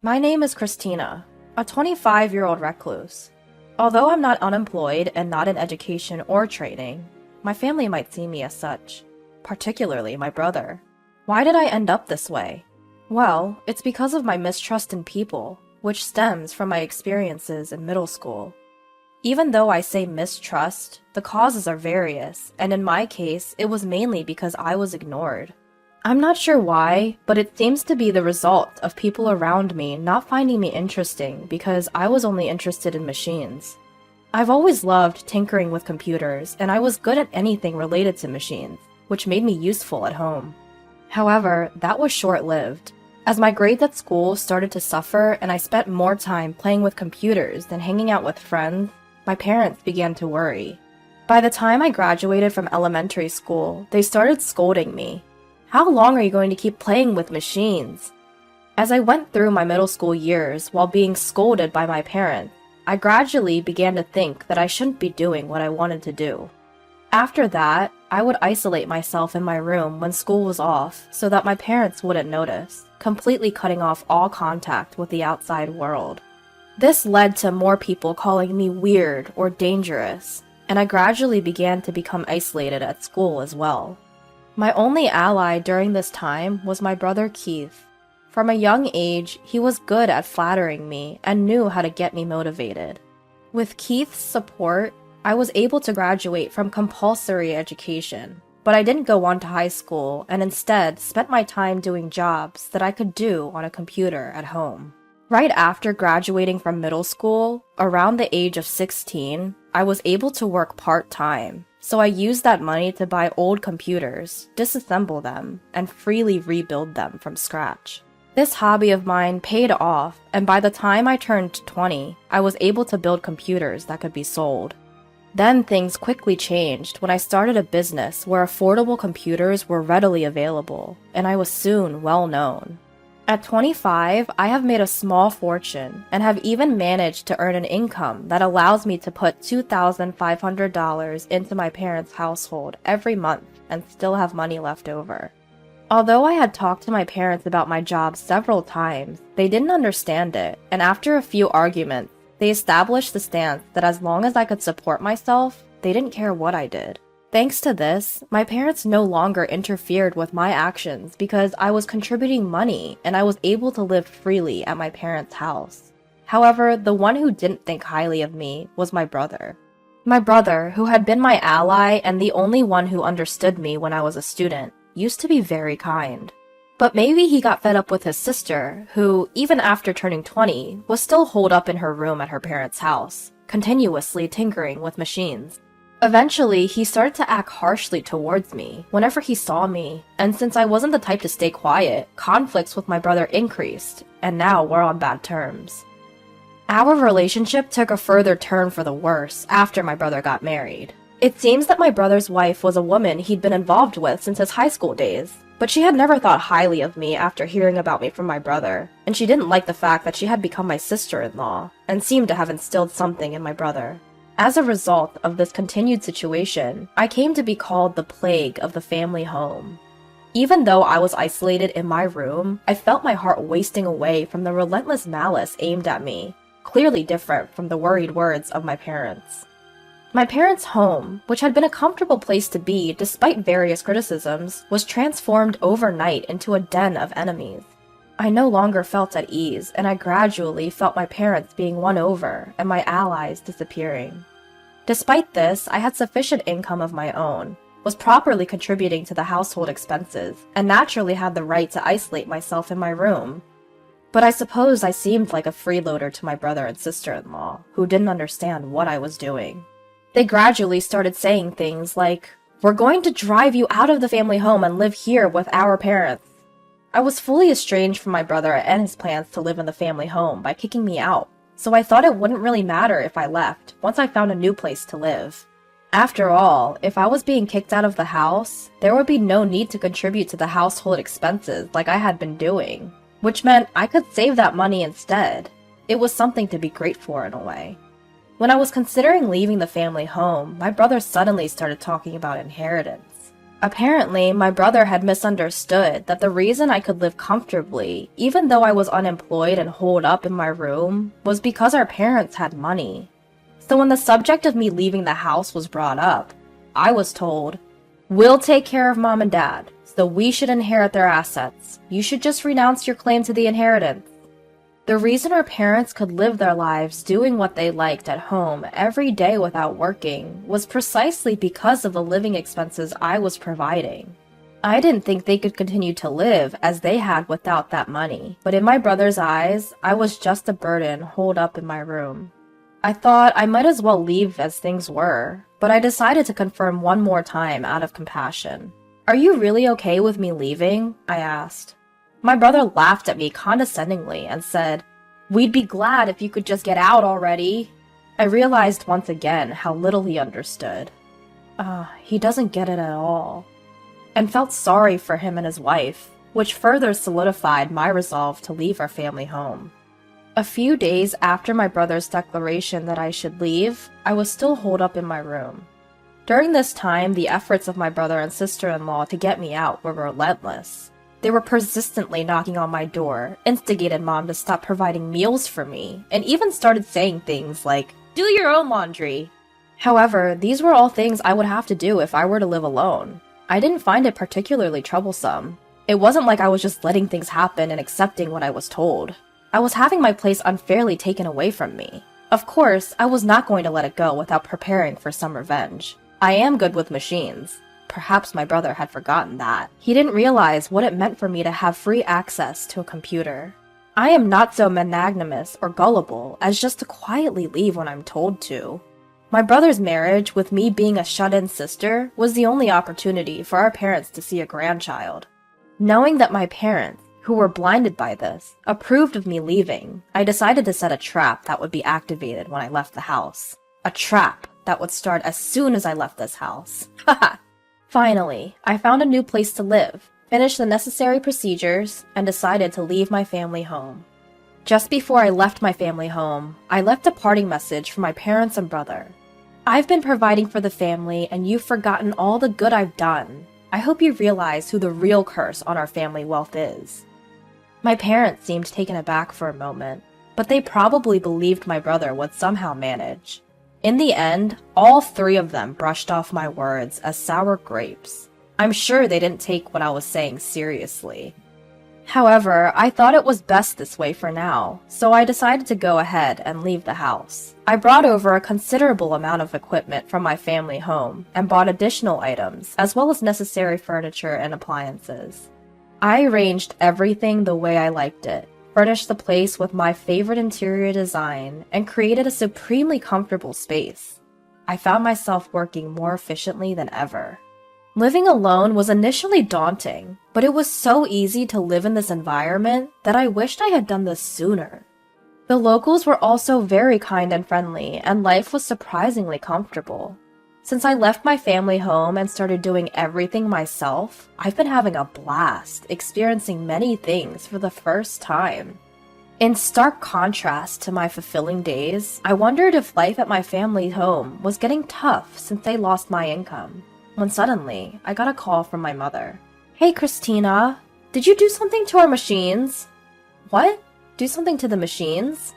My name is Christina, a 25-year-old recluse. Although I'm not unemployed and not in education or training, my family might see me as such, particularly my brother. Why did I end up this way? Well, it's because of my mistrust in people, which stems from my experiences in middle school. Even though I say mistrust, the causes are various, and in my case, it was mainly because I was ignored. I'm not sure why, but it seems to be the result of people around me not finding me interesting because I was only interested in machines. I've always loved tinkering with computers, and I was good at anything related to machines, which made me useful at home. However, that was short-lived. As my grades at school started to suffer and I spent more time playing with computers than hanging out with friends, my parents began to worry. By the time I graduated from elementary school, they started scolding me. How long are you going to keep playing with machines? As I went through my middle school years while being scolded by my parents, I gradually began to think that I shouldn't be doing what I wanted to do. After that, I would isolate myself in my room when school was off so that my parents wouldn't notice, completely cutting off all contact with the outside world. This led to more people calling me weird or dangerous, and I gradually began to become isolated at school as well. My only ally during this time was my brother Keith. From a young age, he was good at flattering me and knew how to get me motivated. With Keith's support, I was able to graduate from compulsory education, but I didn't go on to high school and instead spent my time doing jobs that I could do on a computer at home. Right after graduating from middle school, around the age of 16, I was able to work part-time. So I used that money to buy old computers, disassemble them, and freely rebuild them from scratch. This hobby of mine paid off, and by the time I turned 20, I was able to build computers that could be sold. Then things quickly changed when I started a business where affordable computers were readily available, and I was soon well known. At 25, I have made a small fortune and have even managed to earn an income that allows me to put $2,500 into my parents' household every month and still have money left over. Although I had talked to my parents about my job several times, they didn't understand it, and after a few arguments, they established the stance that as long as I could support myself, they didn't care what I did. Thanks to this, my parents no longer interfered with my actions because I was contributing money and I was able to live freely at my parents' house. However, the one who didn't think highly of me was my brother. My brother, who had been my ally and the only one who understood me when I was a student, used to be very kind. But maybe he got fed up with his sister, who, even after turning 20, was still holed up in her room at her parents' house, continuously tinkering with machines. Eventually, he started to act harshly towards me whenever he saw me, and since I wasn't the type to stay quiet, conflicts with my brother increased, and now we're on bad terms. Our relationship took a further turn for the worse after my brother got married. It seems that my brother's wife was a woman he'd been involved with since his high school days, but she had never thought highly of me after hearing about me from my brother, and she didn't like the fact that she had become my sister-in-law, and seemed to have instilled something in my brother. As a result of this continued situation, I came to be called the plague of the family home. Even though I was isolated in my room, I felt my heart wasting away from the relentless malice aimed at me, clearly different from the worried words of my parents. My parents' home, which had been a comfortable place to be despite various criticisms, was transformed overnight into a den of enemies. I no longer felt at ease, and I gradually felt my parents being won over and my allies disappearing. Despite this, I had sufficient income of my own, was properly contributing to the household expenses, and naturally had the right to isolate myself in my room. But I suppose I seemed like a freeloader to my brother and sister-in-law, who didn't understand what I was doing. They gradually started saying things like, "We're going to drive you out of the family home and live here with our parents." I was fully estranged from my brother and his plans to live in the family home by kicking me out, so I thought it wouldn't really matter if I left once I found a new place to live. After all, if I was being kicked out of the house, there would be no need to contribute to the household expenses like I had been doing, which meant I could save that money instead. It was something to be grateful for in a way. When I was considering leaving the family home, my brother suddenly started talking about inheritance. Apparently, my brother had misunderstood that the reason I could live comfortably, even though I was unemployed and holed up in my room, was because our parents had money. So when the subject of me leaving the house was brought up, I was told, "We'll take care of mom and dad, so we should inherit their assets. You should just renounce your claim to the inheritance." The reason our parents could live their lives doing what they liked at home every day without working was precisely because of the living expenses I was providing. I didn't think they could continue to live as they had without that money, but in my brother's eyes, I was just a burden holed up in my room. I thought I might as well leave as things were, but I decided to confirm one more time out of compassion. "Are you really okay with me leaving?" I asked. My brother laughed at me condescendingly and said, "We'd be glad if you could just get out already." I realized once again how little he understood. He doesn't get it at all. And felt sorry for him and his wife, which further solidified my resolve to leave our family home. A few days after my brother's declaration that I should leave, I was still holed up in my room. During this time, the efforts of my brother and sister-in-law to get me out were relentless. They were persistently knocking on my door, instigated mom to stop providing meals for me, and even started saying things like, "Do your own laundry." However, these were all things I would have to do if I were to live alone. I didn't find it particularly troublesome. It wasn't like I was just letting things happen and accepting what I was told. I was having my place unfairly taken away from me. Of course, I was not going to let it go without preparing for some revenge. I am good with machines. Perhaps my brother had forgotten that. He didn't realize what it meant for me to have free access to a computer. I am not so magnanimous or gullible as just to quietly leave when I'm told to. My brother's marriage, with me being a shut-in sister, was the only opportunity for our parents to see a grandchild. Knowing that my parents, who were blinded by this, approved of me leaving, I decided to set a trap that would be activated when I left the house. A trap that would start as soon as I left this house. Haha! Finally, I found a new place to live, finished the necessary procedures, and decided to leave my family home. Just before I left my family home, I left a parting message for my parents and brother. "I've been providing for the family, and you've forgotten all the good I've done. I hope you realize who the real curse on our family wealth is." My parents seemed taken aback for a moment, but they probably believed my brother would somehow manage. In the end, all three of them brushed off my words as sour grapes. I'm sure they didn't take what I was saying seriously. However, I thought it was best this way for now, so I decided to go ahead and leave the house. I brought over a considerable amount of equipment from my family home and bought additional items, as well as necessary furniture and appliances. I arranged everything the way I liked it, furnished the place with my favorite interior design, and created a supremely comfortable space. I found myself working more efficiently than ever. Living alone was initially daunting, but it was so easy to live in this environment that I wished I had done this sooner. The locals were also very kind and friendly, and life was surprisingly comfortable. Since I left my family home and started doing everything myself, I've been having a blast, experiencing many things for the first time. In stark contrast to my fulfilling days, I wondered if life at my family home was getting tough since they lost my income, when suddenly I got a call from my mother. "Hey Christina, did you do something to our machines?" "What? Do something to the machines?"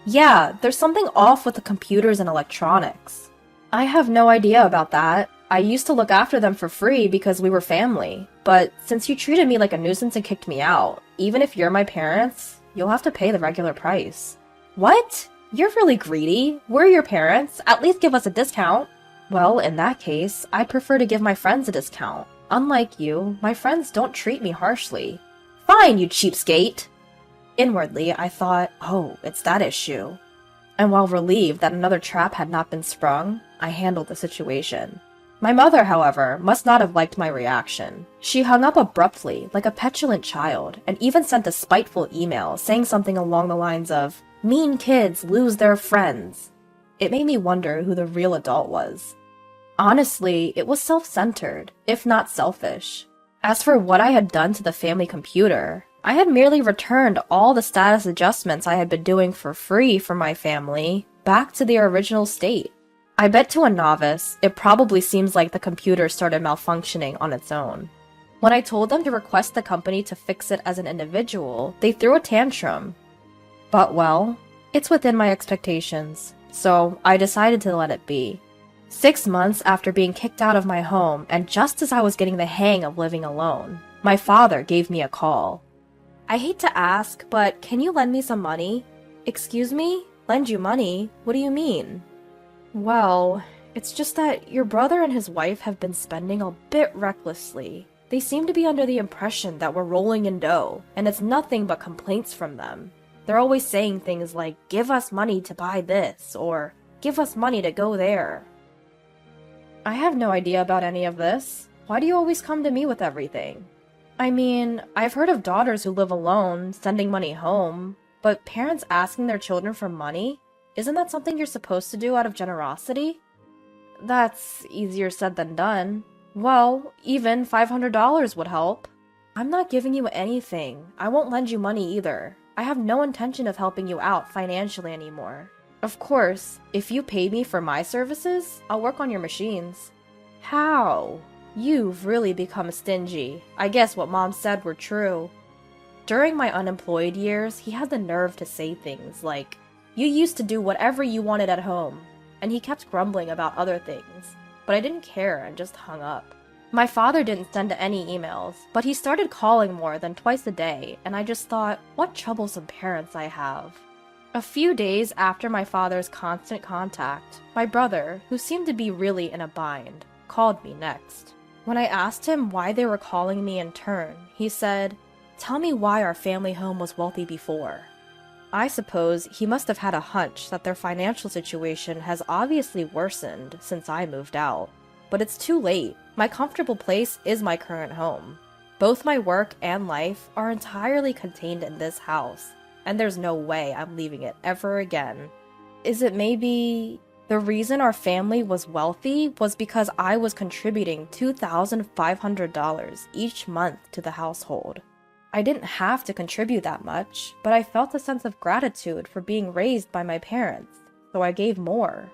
"Yeah, there's something off with the computers and electronics." "I have no idea about that. I used to look after them for free because we were family, but since you treated me like a nuisance and kicked me out, even if you're my parents, you'll have to pay the regular price." "What? You're really greedy. We're your parents. At least give us a discount." "Well, in that case, I'd prefer to give my friends a discount. Unlike you, my friends don't treat me harshly." "Fine, you cheapskate!" Inwardly, I thought, oh, it's that issue. And while relieved that another trap had not been sprung, I handled the situation. My mother, however, must not have liked my reaction. She hung up abruptly, like a petulant child, and even sent a spiteful email saying something along the lines of, "Mean kids lose their friends." It made me wonder who the real adult was. Honestly, it was self-centered, if not selfish. As for what I had done to the family computer, I had merely returned all the status adjustments I had been doing for free for my family back to their original state. I bet to a novice, it probably seems like the computer started malfunctioning on its own. When I told them to request the company to fix it as an individual, they threw a tantrum. But well, it's within my expectations, so I decided to let it be. 6 months after being kicked out of my home, and just as I was getting the hang of living alone, my father gave me a call. I hate to ask, but can you lend me some money? Excuse me? Lend you money? What do you mean? Well, it's just that your brother and his wife have been spending a bit recklessly. They seem to be under the impression that we're rolling in dough, and it's nothing but complaints from them. They're always saying things like, give us money to buy this, or give us money to go there. I have no idea about any of this. Why do you always come to me with everything? I mean, I've heard of daughters who live alone, sending money home, but parents asking their children for money? Isn't that something you're supposed to do out of generosity? That's easier said than done. Well, even $500 would help. I'm not giving you anything. I won't lend you money either. I have no intention of helping you out financially anymore. Of course, if you pay me for my services, I'll work on your machines. How? You've really become stingy. I guess what Mom said were true. During my unemployed years, he had the nerve to say things like, you used to do whatever you wanted at home, and he kept grumbling about other things, but I didn't care and just hung up. My father didn't send any emails, but he started calling more than twice a day, and I just thought, what troublesome parents I have. A few days after my father's constant contact, my brother, who seemed to be really in a bind, called me next. When I asked him why they were calling me in turn, he said, tell me why our family home was wealthy before. I suppose he must have had a hunch that their financial situation has obviously worsened since I moved out. But it's too late. My comfortable place is my current home. Both my work and life are entirely contained in this house, and there's no way I'm leaving it ever again. Is it maybe the reason our family was wealthy was because I was contributing $2,500 each month to the household? I didn't have to contribute that much, but I felt a sense of gratitude for being raised by my parents, so I gave more.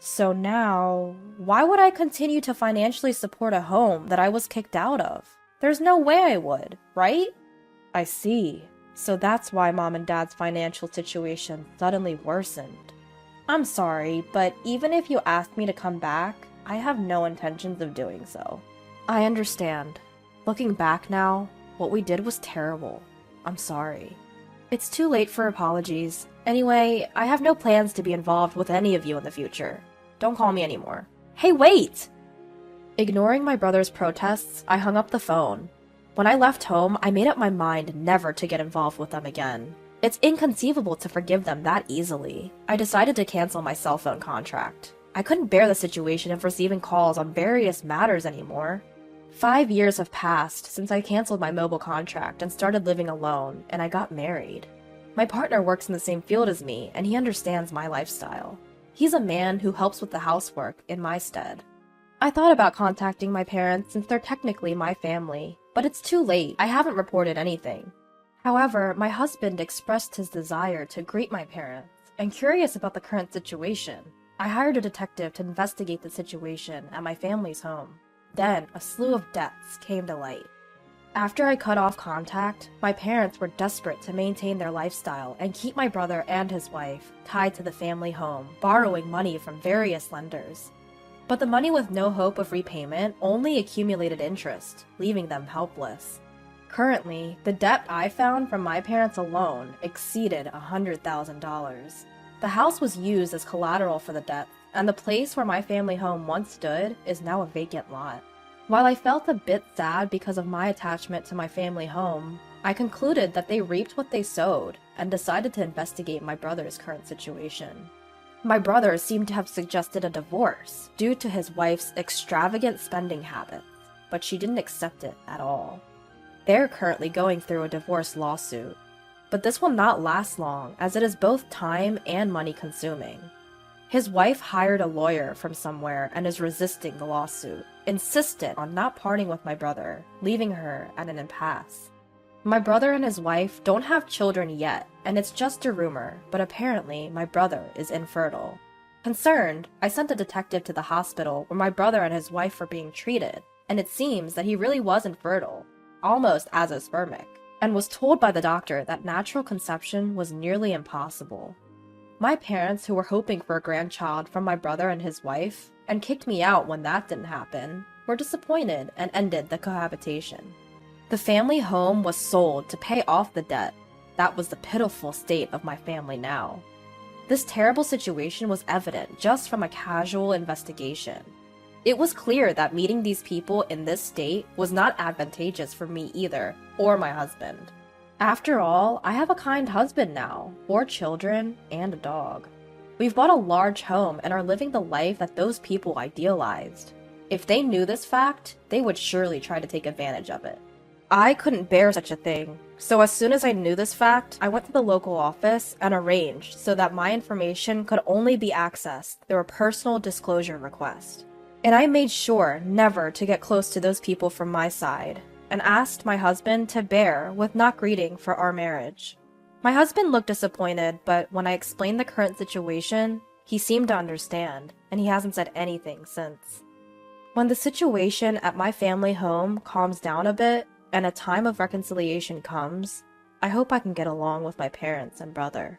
So now, why would I continue to financially support a home that I was kicked out of? There's no way I would, right? I see. So that's why Mom and Dad's financial situation suddenly worsened. I'm sorry, but even if you asked me to come back, I have no intentions of doing so. I understand. Looking back now, what we did was terrible. I'm sorry. It's too late for apologies. Anyway, I have no plans to be involved with any of you in the future. Don't call me anymore. Hey, wait! Ignoring my brother's protests, I hung up the phone. When I left home, I made up my mind never to get involved with them again. It's inconceivable to forgive them that easily. I decided to cancel my cell phone contract. I couldn't bear the situation of receiving calls on various matters anymore. 5 years have passed since I canceled my mobile contract and started living alone, and I got married. My partner works in the same field as me, and he understands my lifestyle. He's a man who helps with the housework in my stead. I thought about contacting my parents since they're technically my family, but it's too late. I haven't reported anything. However, my husband expressed his desire to greet my parents, and curious about the current situation, I hired a detective to investigate the situation at my family's home. Then, a slew of deaths came to light. After I cut off contact, my parents were desperate to maintain their lifestyle and keep my brother and his wife tied to the family home, borrowing money from various lenders. But the money with no hope of repayment only accumulated interest, leaving them helpless. Currently, the debt I found from my parents alone exceeded $100,000. The house was used as collateral for the debt, and the place where my family home once stood is now a vacant lot. While I felt a bit sad because of my attachment to my family home, I concluded that they reaped what they sowed and decided to investigate my brother's current situation. My brother seemed to have suggested a divorce due to his wife's extravagant spending habits, but she didn't accept it at all. They're currently going through a divorce lawsuit, but this will not last long as it is both time and money consuming. His wife hired a lawyer from somewhere and is resisting the lawsuit, insistent on not parting with my brother, leaving her at an impasse. My brother and his wife don't have children yet, and it's just a rumor, but apparently my brother is infertile. Concerned, I sent a detective to the hospital where my brother and his wife were being treated, and it seems that he really was infertile, almost azoospermic, and was told by the doctor that natural conception was nearly impossible. My parents, who were hoping for a grandchild from my brother and his wife, and kicked me out when that didn't happen, were disappointed and ended the cohabitation. The family home was sold to pay off the debt. That was the pitiful state of my family now. This terrible situation was evident just from a casual investigation. It was clear that meeting these people in this state was not advantageous for me either, or my husband. After all, I have a kind husband now, 4 children, and a dog. We've bought a large home and are living the life that those people idealized. If they knew this fact, they would surely try to take advantage of it. I couldn't bear such a thing, so as soon as I knew this fact, I went to the local office and arranged so that my information could only be accessed through a personal disclosure request. And I made sure never to get close to those people from my side, and asked my husband to bear with not greeting for our marriage. My husband looked disappointed, but when I explained the current situation, he seemed to understand, and he hasn't said anything since. When the situation at my family home calms down a bit, and a time of reconciliation comes, I hope I can get along with my parents and brother.